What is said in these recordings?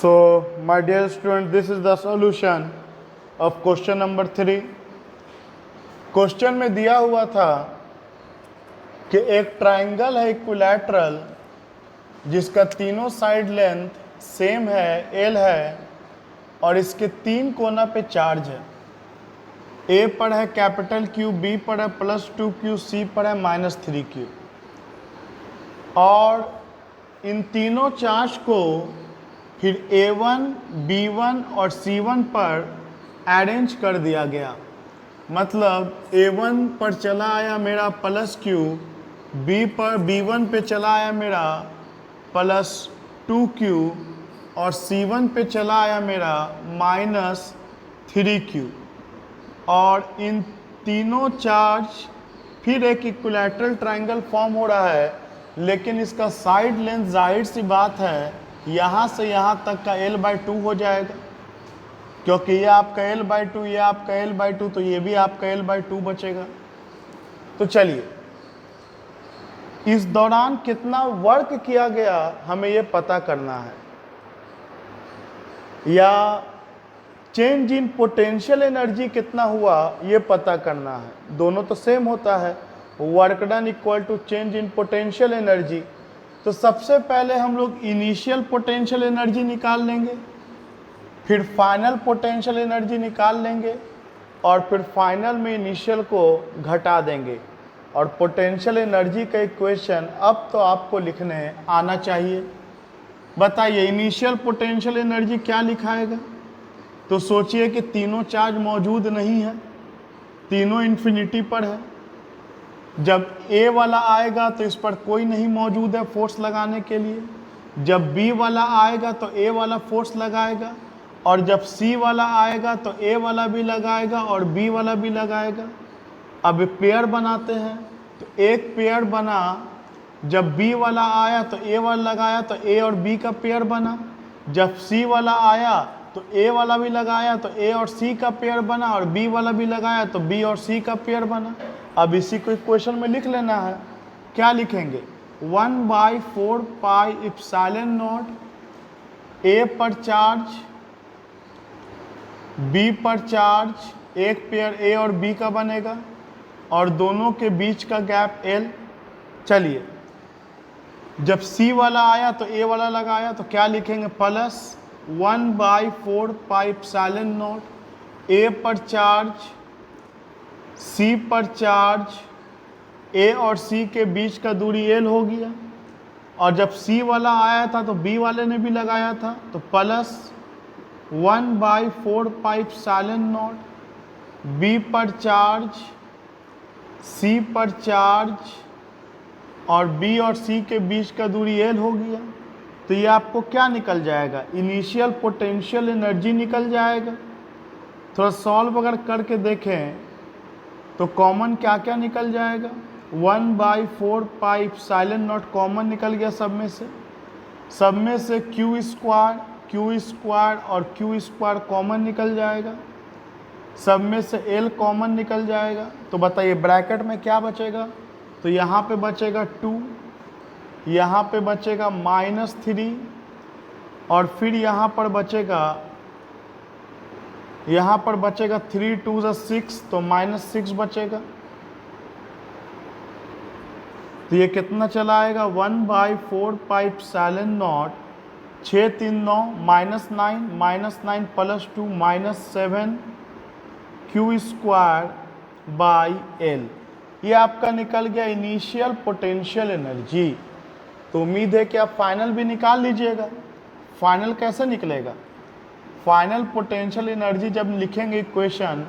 So, my dear student, this is the solution of question number 3. Question में दिया हुआ था कि एक ट्राइंगल है इक्विलैटरल जिसका तीनों साइड लेंथ सेम है, एल है, और इसके तीन कोना पे चार्ज है। ए पर है कैपिटल क्यू, बी पर है +2Q, सी पर है -3Q। और इन तीनों चार्ज को फिर A1, B1 और C1 पर अरेंज कर दिया गया। मतलब A1 पर चला आया मेरा +Q, B1 पे चला आया मेरा +2Q और C1 पे चला आया मेरा -3Q। और इन तीनों चार्ज फिर एक इक्विलैटरल ट्रायंगल फॉर्म हो रहा है, लेकिन इसका साइड लेंथ जाहिर सी बात है यहाँ से यहाँ तक का l/2 हो जाएगा, क्योंकि ये आपका l/2, ये आपका l/2, तो ये भी आपका l/2 बचेगा। तो चलिए, इस दौरान कितना वर्क किया गया हमें ये पता करना है, या चेंज इन पोटेंशियल एनर्जी कितना हुआ ये पता करना है। दोनों तो सेम होता है, work done equal to change in potential energy. तो सबसे पहले हम लोग इनिशियल पोटेंशियल एनर्जी निकाल लेंगे, फिर फाइनल पोटेंशियल एनर्जी निकाल लेंगे, और फिर फाइनल में इनिशियल को घटा देंगे। और पोटेंशियल एनर्जी का इक्वेशन अब तो आपको लिखने आना चाहिए। बताइए इनिशियल पोटेंशियल एनर्जी क्या लिखाएगा। तो सोचिए कि तीनों चार्ज मौजूद नहीं है, तीनों इन्फिनिटी पर है। जब ए वाला आएगा तो इस पर कोई नहीं मौजूद है फोर्स लगाने के लिए। जब बी वाला आएगा तो ए वाला फोर्स लगाएगा, और जब सी वाला आएगा तो ए वाला भी लगाएगा और बी वाला भी लगाएगा। अब पेयर बनाते हैं, तो एक पेयर बना। जब बी वाला आया तो ए वाला लगाया, तो ए और बी का पेयर बना। जब सी वाला आया तो ए वाला भी लगाया, तो ए और सी का पेयर बना, और बी वाला भी लगाया तो बी और सी का पेयर बना। अब इसी को इक्वेशन में लिख लेना है। क्या लिखेंगे? 1/4 पाई एप्सिलॉन नॉट ए पर चार्ज, बी पर चार्ज, एक पेयर ए और बी का बनेगा, और दोनों के बीच का गैप एल। चलिए, जब सी वाला आया तो ए वाला लगाया, तो क्या लिखेंगे? +1/4 पाई एप्सिलॉन नॉट ए पर चार्ज, सी पर चार्ज, ए और सी के बीच का दूरी एल हो गया। और जब सी वाला आया था तो बी वाले ने भी लगाया था, तो +1/4 पाई एप्सिलॉन नॉट बी पर चार्ज, सी पर चार्ज, और बी और सी के बीच का दूरी एल हो गया। तो ये आपको क्या निकल जाएगा? इनिशियल पोटेंशियल एनर्जी निकल जाएगा। थोड़ा सॉल्व अगर करके देखें तो कॉमन क्या क्या निकल जाएगा? 1/4 पाई एप्सिलॉन नॉट कॉमन निकल गया सब में से। सब में से Q स्क्वायर और Q² कॉमन निकल जाएगा। सब में से L कॉमन निकल जाएगा। तो बताइए ब्रैकेट में क्या बचेगा? तो यहाँ पे बचेगा 2, यहाँ पे बचेगा -3, और फिर यहाँ पर बचेगा 3 2 6, तो -6 बचेगा। तो ये कितना चला आएगा? 1/4 पाई एप्सिलॉन नॉट 6 3 9 -9 +2 -7 Q²/L। ये आपका निकल गया इनिशियल पोटेंशियल एनर्जी। तो उम्मीद है कि आप फाइनल भी निकाल लीजिएगा। फाइनल कैसे निकलेगा? फाइनल पोटेंशियल एनर्जी जब लिखेंगे इक्वेशन,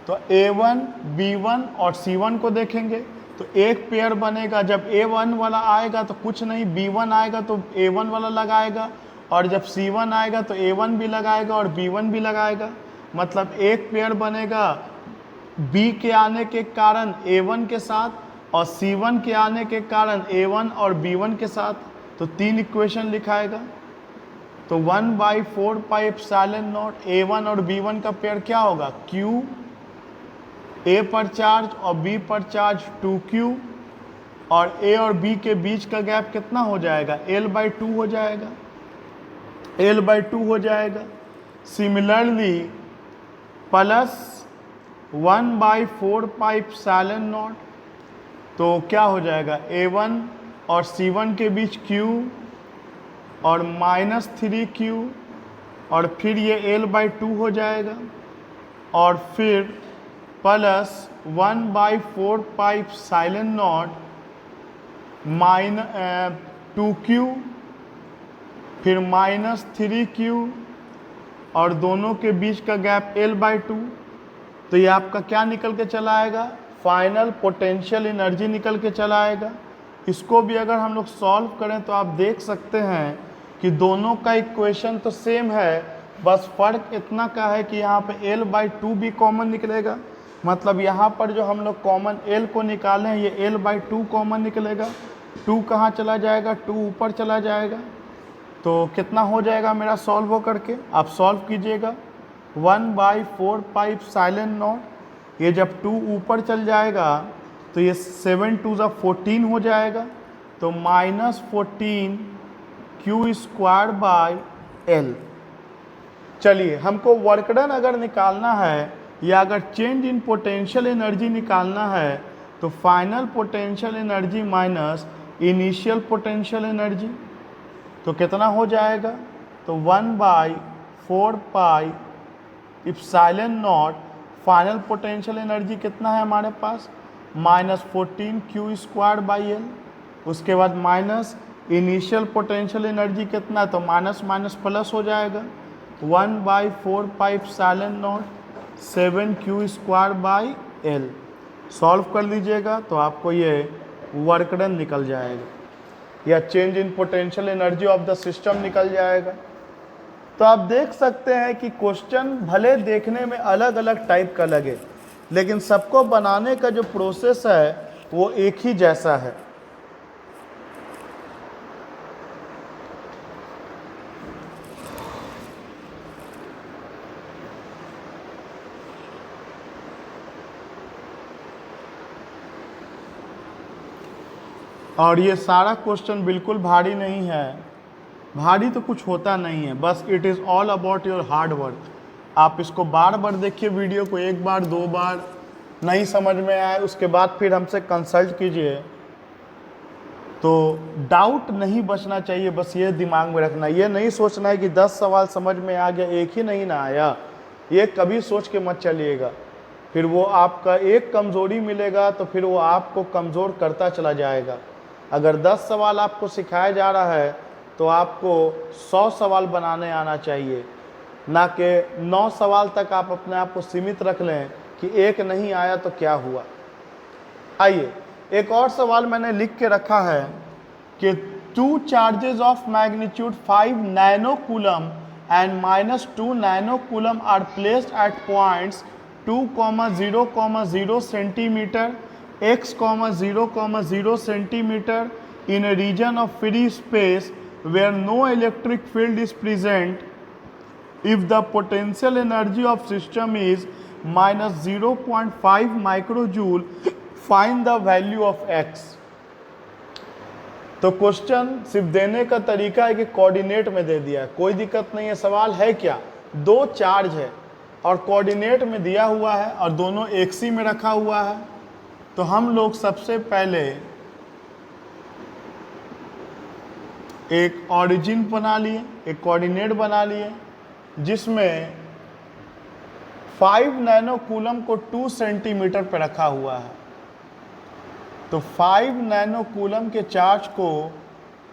तो A1, B1 और C1 को देखेंगे तो एक पेयर बनेगा। जब A1 वाला आएगा तो कुछ नहीं, B1 आएगा तो A1 वाला लगाएगा, और जब C1 आएगा तो A1 भी लगाएगा और B1 भी लगाएगा। मतलब एक पेयर बनेगा B के आने के कारण A1 के साथ, और C1 के आने के कारण A1 और B1 के साथ। तो 3 इक्वेशन लिखाएगा। तो 1/4 पाई एप्सिलॉन नॉट A1 और B1 का पेयर क्या होगा? Q, A पर चार्ज और B पर चार्ज 2Q, और A और B के बीच का गैप कितना हो जाएगा? L/2 हो जाएगा। L/2 हो जाएगा। सिमिलरली प्लस 1/4 पाइप साइलन नॉट, तो क्या हो जाएगा A1 और C1 के बीच Q और -3Q और फिर ये L/2 हो जाएगा और फिर प्लस 1/4 पाइप साइलन नॉट -2Q फिर -3Q और दोनों के बीच का गैप L/2। तो ये आपका क्या निकल के चला आएगा, फाइनल पोटेंशियल एनर्जी निकल के चला आएगा। इसको भी अगर हम लोग सॉल्व करें तो आप देख सकते हैं कि दोनों का इक्वेशन तो सेम है, बस फ़र्क इतना का है कि यहाँ पे L/2 भी कॉमन निकलेगा। मतलब यहाँ पर जो हम लोग कॉमन L को निकाले हैं ये L/2 कॉमन निकलेगा। 2 कहाँ चला जाएगा, 2 ऊपर चला जाएगा। तो कितना हो जाएगा मेरा सॉल्व हो करके, आप सॉल्व कीजिएगा। 1/4 पाइप साइलन नॉट, ये जब 2 ऊपर चल जाएगा तो ये 7 2 14 हो जाएगा। तो -14 Q²/L। चलिए, हमको वर्क डन अगर निकालना है या अगर चेंज इन पोटेंशियल एनर्जी निकालना है तो final potential energy minus initial potential energy, तो कितना हो जाएगा, तो 1/4 pi epsilon naught, final potential energy कितना है हमारे पास, -14 Q²/L। उसके बाद माइनस इनिशियल पोटेंशियल एनर्जी कितना है, तो माइनस माइनस प्लस हो जाएगा, 1/4 pi epsilon not 7 Q²/L। Solve कर लीजिएगा तो आपको ये वर्क डन निकल जाएगा या change in potential energy of the system निकल जाएगा। तो आप देख सकते हैं कि क्वेश्चन भले देखने में अलग अलग टाइप का लगे, लेकिन सबको बनाने का जो प्रोसेस है वो एक ही जैसा है। और ये सारा क्वेश्चन बिल्कुल भारी नहीं है, भारी तो कुछ होता नहीं है, बस it is all about your hard work. आप इसको बार बार देखिए वीडियो को, एक बार दो बार नहीं समझ में आए उसके बाद फिर हमसे कंसल्ट कीजिए। तो डाउट नहीं बचना चाहिए, बस ये दिमाग में रखना, ये नहीं सोचना है कि 10 सवाल समझ में आ गया एक ही नहीं ना आया, ये कभी सोच के मत चलिएगा। फिर वो आपका एक कमज़ोरी मिलेगा तो फिर वो आपको कमज़ोर करता चला जाएगा। अगर 10 सवाल आपको सिखाया जा रहा है तो आपको 100 सवाल बनाने आना चाहिए, ना कि 9 सवाल तक आप अपने आप को सीमित रख लें कि एक नहीं आया तो क्या हुआ। आइए एक और सवाल मैंने लिख के रखा है कि 2 charges of magnitude 5 nano coulomb and -2 nano coulomb are placed at points 2,0,0 centimetre x, 0,0 centimeter in a region of free space where no electric field is present. If the potential energy of system is -0.5 microjoule, find the value of x. तो question सिर्फ देने का तरीका है कि coordinate में दे दिया है, कोई दिक्कत नहीं है। सवाल है क्या, 2 चार्ज है और कोऑर्डिनेट में दिया हुआ है और दोनों एक सी में रखा हुआ है। तो हम लोग सबसे पहले एक ऑरिजिन बना लिए, एक कोऑर्डिनेट बना लिए जिसमें 5 नैनो कूलम को 2 सेंटीमीटर पर रखा हुआ है। तो 5 नैनो कूलम के चार्ज को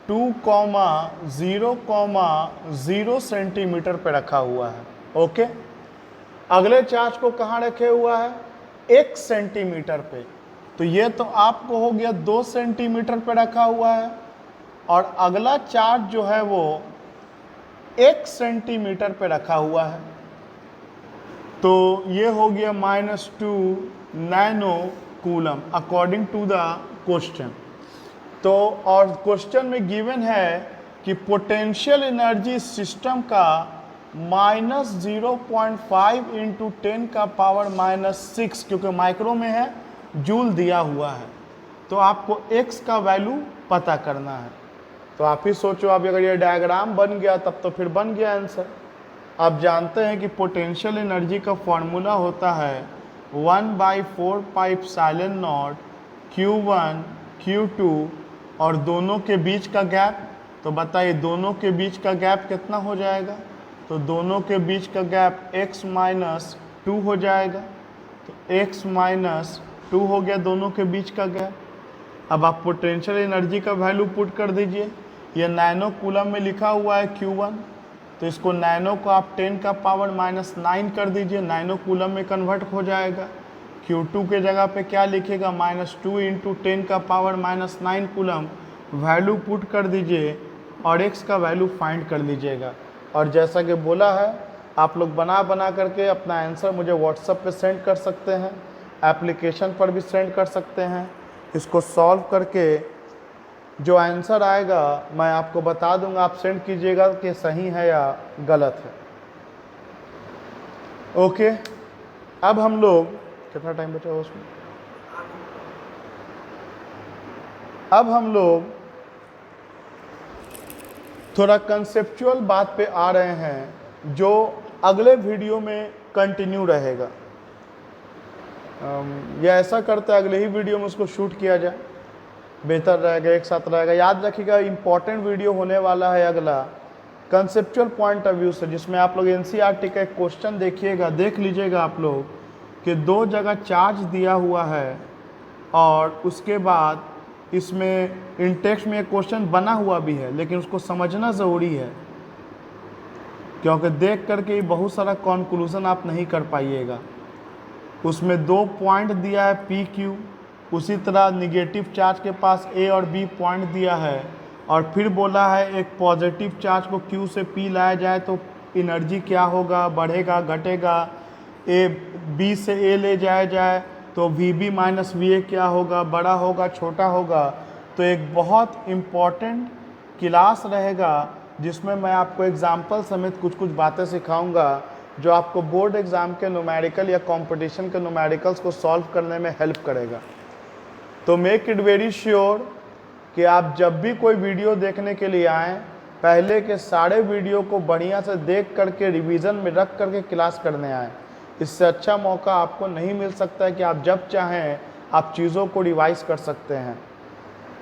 2,0,0 सेंटीमीटर पर रखा हुआ है। ओके, अगले चार्ज को कहाँ रखे हुआ है, 1 सेंटीमीटर पे। तो ये तो आपको हो गया 2 सेंटीमीटर पे रखा हुआ है और अगला चार्ज जो है वो 1 सेंटीमीटर पे रखा हुआ है। तो ये हो गया -2 nano coulomb according to the question. तो और क्वेश्चन में गिवन है कि पोटेंशियल एनर्जी सिस्टम का -0.5 × 10⁻⁻⁶, क्योंकि माइक्रो में है, जूल दिया हुआ है। तो आपको x का वैल्यू पता करना है। तो आप ही सोचो, अब अगर ये डायग्राम बन गया तब तो फिर बन गया आंसर। आप जानते हैं कि पोटेंशियल एनर्जी का फॉर्मूला होता है 1/4πε0 Q1 Q2 और दोनों के बीच का गैप। तो बताइए दोनों के बीच का गैप कितना हो जाएगा? तो दोनों के बीच का गैप x-2 हो जाएगा। तो x-2 हो गया दोनों के बीच का गैप। अब आप पोटेंशियल एनर्जी का वैल्यू पुट कर दीजिए। ये नैनो कूलम में लिखा हुआ है Q1, तो इसको नैनो को आप 10⁻⁹ कर दीजिए, नैनो कूलम में कन्वर्ट हो जाएगा। Q2 के जगह पे क्या लिखेगा? -2 × 10⁻⁹ कूलम। वैल्यू पुट कर दीजिए और x का वैल्यू फाइंड कर लीजिएगा। और जैसा कि बोला है, आप लोग बना करके अपना आंसर मुझे व्हाट्सएप पे सेंड कर सकते हैं, एप्लीकेशन पर भी सेंड कर सकते हैं। इसको सॉल्व करके जो आंसर आएगा मैं आपको बता दूंगा, आप सेंड कीजिएगा कि सही है या गलत है। ओके, अब हम लोग कितना टाइम बचा उसमें? अब हम लोग थोड़ा कंसेप्चुअल बात पे आ रहे हैं जो अगले वीडियो में कंटिन्यू रहेगा। या ऐसा करते हैं अगले ही वीडियो में उसको शूट किया जाए, बेहतर रहेगा, एक साथ रहेगा। याद रखिएगा इम्पॉर्टेंट वीडियो होने वाला है अगला कंसेप्चुअल पॉइंट ऑफ व्यू से, जिसमें आप लोग एनसीईआरटी का एक क्वेश्चन देखिएगा, देख लीजिएगा आप लोग कि 2 जगह चार्ज दिया हुआ है और उसके बाद इसमें इन टेक्स्ट में एक क्वेश्चन बना हुआ भी है, लेकिन उसको समझना ज़रूरी है, क्योंकि देख करके बहुत सारा कंक्लूजन आप नहीं कर पाइएगा। उसमें 2 पॉइंट दिया है पी क्यू, उसी तरह निगेटिव चार्ज के पास ए और बी पॉइंट दिया है, और फिर बोला है एक पॉजिटिव चार्ज को क्यू से पी लाया जाए तो एनर्जी क्या होगा, बढ़ेगा घटेगा। ए बी से ए ले जाया जाए तो V B minus V A क्या होगा, बड़ा होगा छोटा होगा। तो एक बहुत इम्पॉर्टेंट क्लास रहेगा जिसमें मैं आपको एग्जाम्पल समेत कुछ बातें सिखाऊंगा जो आपको बोर्ड एग्ज़ाम के न्यूमेरिकल या कंपटीशन के न्यूमेरिकल्स को सॉल्व करने में हेल्प करेगा। तो मेक इट वेरी श्योर कि आप जब भी कोई वीडियो देखने के लिए आएँ, पहले के सारे वीडियो को बढ़िया से देख करके रिवीजन में रख करके क्लास करने आएँ। इससे अच्छा मौका आपको नहीं मिल सकता है कि आप जब चाहें आप चीज़ों को रिवाइज कर सकते हैं।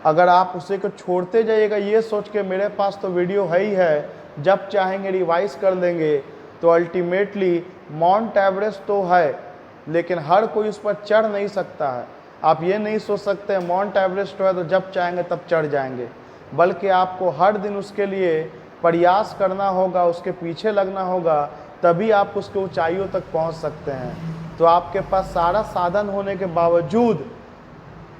अगर आप उसे को छोड़ते जाइएगा ये सोच के मेरे पास तो वीडियो है ही है, जब चाहेंगे रिवाइज कर लेंगे, तो अल्टीमेटली माउंट एवरेस्ट तो है लेकिन हर कोई उस पर चढ़ नहीं सकता है। आप ये नहीं सोच सकते माउंट एवरेस्ट है तो जब चाहेंगे तब चढ़ जाएंगे, बल्कि आपको हर दिन उसके लिए प्रयास करना होगा, उसके पीछे लगना होगा, तभी आप उसके ऊंचाइयों तक पहुंच सकते हैं। तो आपके पास सारा साधन होने के बावजूद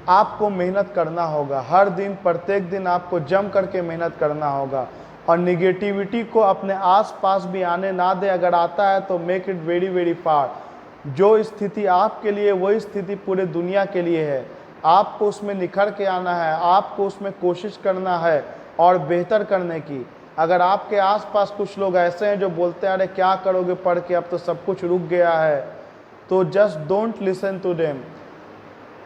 आपको मेहनत करना होगा, हर दिन प्रत्येक दिन आपको जम करके मेहनत करना होगा। और निगेटिविटी को अपने आसपास भी आने ना दे, अगर आता है तो make it very very far. जो स्थिति आपके लिए वही स्थिति पूरे दुनिया के लिए है, आपको उसमें निखर के आना है, आपको उसमें कोशिश करना है और बेहतर करने की। अगर आपके आसपास कुछ लोग ऐसे हैं जो बोलते हैं अरे क्या करोगे पढ़ के, अब तो सब कुछ रुक गया है, तो just don't listen to them.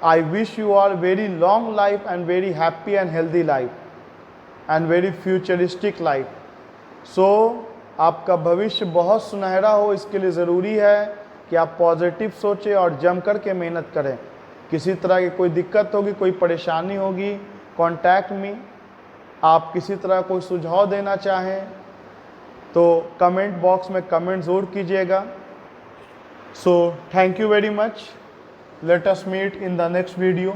I wish you all very long life and very happy and healthy life and very futuristic life. So आपका भविष्य बहुत सुनहरा हो, इसके लिए ज़रूरी है कि आप पॉजिटिव सोचें और जम कर के मेहनत करें। किसी तरह की कोई दिक्कत होगी, कोई परेशानी होगी, कॉन्टैक्ट मी। आप किसी तरह कोई सुझाव देना चाहें तो कमेंट बॉक्स में कमेंट ज़रूर कीजिएगा। So thank you very much, let us meet in the next video.